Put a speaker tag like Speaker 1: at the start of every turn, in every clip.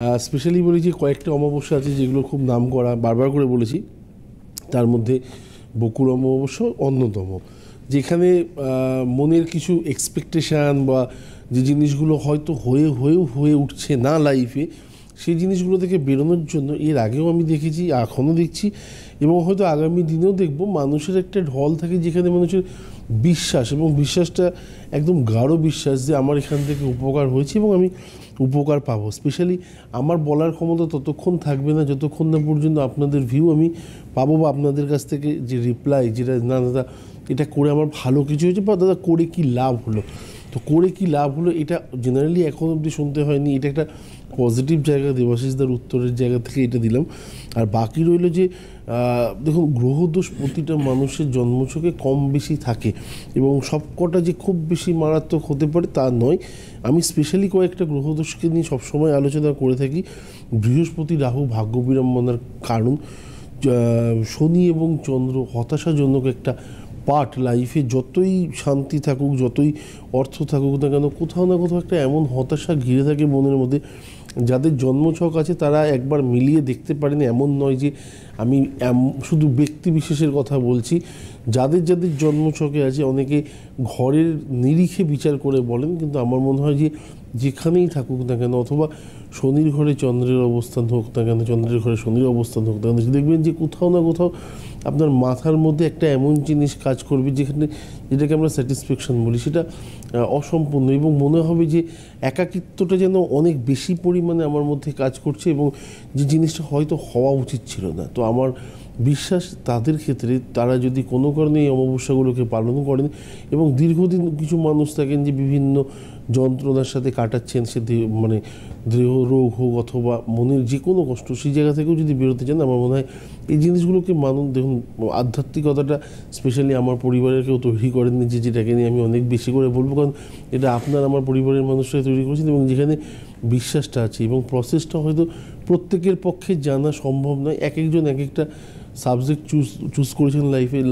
Speaker 1: Specially বলি যে কয়েকটা অমাবস্যা আছে যেগুলো খুব নাম করা, বারবার করে বলেছি। তার মধ্যে বকুল অমাবস্যা অন্যতম, যেখানে মনের কিছু এক্সপেকটেশান বা যে জিনিসগুলো হয়তো হয়ে উঠছে না লাইফে, সেই জিনিসগুলো থেকে বেরোনোর জন্য এর আগেও আমি দেখেছি, এখনও দেখছি এবং হয়তো আগামী দিনেও দেখব, মানুষের একটা ঢল থাকে যেখানে মানুষের বিশ্বাস, এবং বিশ্বাসটা একদম গাঢ় বিশ্বাস যে আমার এখান থেকে উপকার হয়েছে এবং আমি উপকার পাবো। স্পেশালি আমার বলার ক্ষমতা ততক্ষণ থাকবে না যতক্ষণ না পর্যন্ত আপনাদের ভিউ আমি পাবো, বা আপনাদের কাছ থেকে যে রিপ্লাই, যেটা না দাদা এটা করে আমার ভালো কিছু হয়েছে, বা দাদা করে কি লাভ হলো। তো করে কি লাভ হলো এটা জেনারেলি এখন অবধি শুনতে হয়নি। এটা একটা পজিটিভ জায়গা, দেবাশিসদার উত্তরের জায়গা থেকে এটা দিলাম। আর বাকি রইল যে দেখুন, গ্রহদোষ প্রতিটা মানুষের জন্মছকে কম বেশি থাকে এবং সবকটা যে খুব বেশি মারাত্মক হতে পারে তা নয়। আমি স্পেশালি কয়েকটা গ্রহদোষকে নিয়ে সবসময় আলোচনা করে থাকি। বৃহস্পতি রাহু ভাগ্য বিড়ম্বনার কারণ, শনি এবং চন্দ্র হতাশাজনক একটা পার্ট। লাইফে যতই শান্তি থাকুক, যতই অর্থ থাকুক না কেন, কোথাও না কোথাও একটা এমন হতাশা ঘিরে থাকে মনের মধ্যে। যাদের জন্মছক আছে তারা একবার মিলিয়ে দেখতে পারেন, এমন নয় যে আমি শুধু ব্যক্তি বিশেষের কথা বলছি। যাদের যাদের জন্মছকে আছে, অনেকে ঘরের নিরিখে বিচার করে বলেন, কিন্তু আমার মনে হয় যে যেখানেই থাকুক না কেন, অথবা শনির ঘরে চন্দ্রের অবস্থান হোক না কেন, চন্দ্রের ঘরে শনির অবস্থান হোক না কেন, দেখবেন যে কোথাও না কোথাও আপনার মাথার মধ্যে একটা এমন জিনিস কাজ করবে যেটাকে আমরা স্যাটিসফ্যাকশন বলি, সেটা অসম্পূর্ণ, এবং মনে হবে যে একাকিত্বটা যেন অনেক বেশি পরিমাণে আমার মধ্যে কাজ করছে, এবং যে জিনিসটা হয়তো হওয়া উচিত ছিল না। তো আমার বিশ্বাস তাদের ক্ষেত্রে, তারা যদি কোনো কারণে এই অমাবস্যাগুলোকে পালন করেন, এবং দীর্ঘদিন কিছু মানুষ থাকেন যে বিভিন্ন যন্ত্রণার সাথে কাটাচ্ছেন, সে মানে দেহ রোগ হোক অথবা মনের যে কোনো কষ্ট, সেই জায়গা থেকেও যদি বেরোতে চান, আমার মনে হয় এই জিনিসগুলোকে মানুষ দেখুন। আধ্যাত্মিকতাটা স্পেশালি আমার পরিবারের কেউ তৈরি করেননি, যেটাকে নিয়ে আমি অনেক বেশি করে বলবো, কারণ এটা আপনার আমার পরিবারের মানুষরাই তৈরি করেছেন, এবং যেখানে বিশ্বাসটা আছে এবং প্রসেসটা হয়তো প্রত্যেকের পক্ষে জানা সম্ভব নয়। এক একজন এক একটা সাবজেক্ট চুজ করেছেন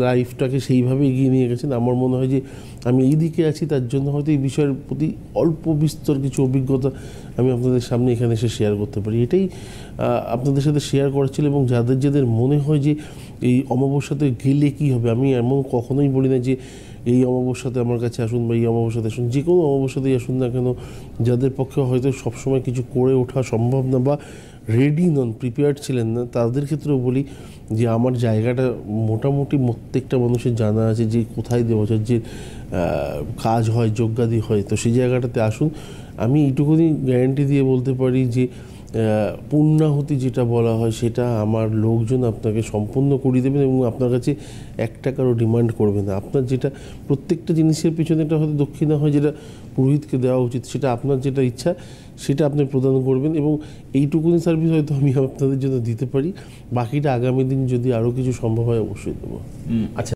Speaker 1: লাইফটাকে সেইভাবে এগিয়ে নিয়ে গেছেন। আমার মনে হয় যে আমি এই দিকে আছি, তার জন্য হয়তো এই বিষয়ের প্রতি অল্প বিস্তর কিছু অভিজ্ঞতা আমি আপনাদের সামনে এখানে এসে শেয়ার করতে পারি। এটাই আপনাদের সাথে শেয়ার করা ছিল। এবং যাদের যাদের মনে হয় যে এই অমাবস্যাতে গেলে কী হবে, আমি এমন কখনোই বলি না যে এই অমাবস্যাতে আমার কাছে আসুন বা এই অমাবস্যাতে আসুন, যে কোনো অমাবস্যাতেই আসুন না কেন, যাদের পক্ষে হয়তো সবসময় কিছু করে ওঠা সম্ভব না বা রেডি নন, প্রিপেয়ার্ড ছিলেন না, তাদের ক্ষেত্রেও বলি যে আমার জায়গাটা মোটামুটি প্রত্যেকটা মানুষের জানা আছে, যে কোথায় দেবাচার্যের কাজ হয়, যজ্ঞাদি হয়। তো সেই জায়গাটাতে আসুন। আমি এইটুকুনি গ্যারান্টি দিয়ে বলতে পারি যে পূর্ণাহুতি যেটা বলা হয়, সেটা আমার লোকজন আপনাকে সম্পূর্ণ করিয়ে দেবেন, এবং আপনার কাছে 1 টাকারও ডিমান্ড করবে না। আপনার যেটা, প্রত্যেকটা জিনিসের পিছনে একটা হয়তো দক্ষিণা হয় যেটা পুরোহিতকে দেওয়া উচিত, সেটা আপনার যেটা ইচ্ছা সেটা আপনি প্রদান করবেন, এবং এইটুকুনি সার্ভিস হয়তো আমি আপনাদের জন্য দিতে পারি। বাকিটা আগামী দিন যদি আরও কিছু সম্ভব হয় অবশ্যই দেবো।
Speaker 2: আচ্ছা।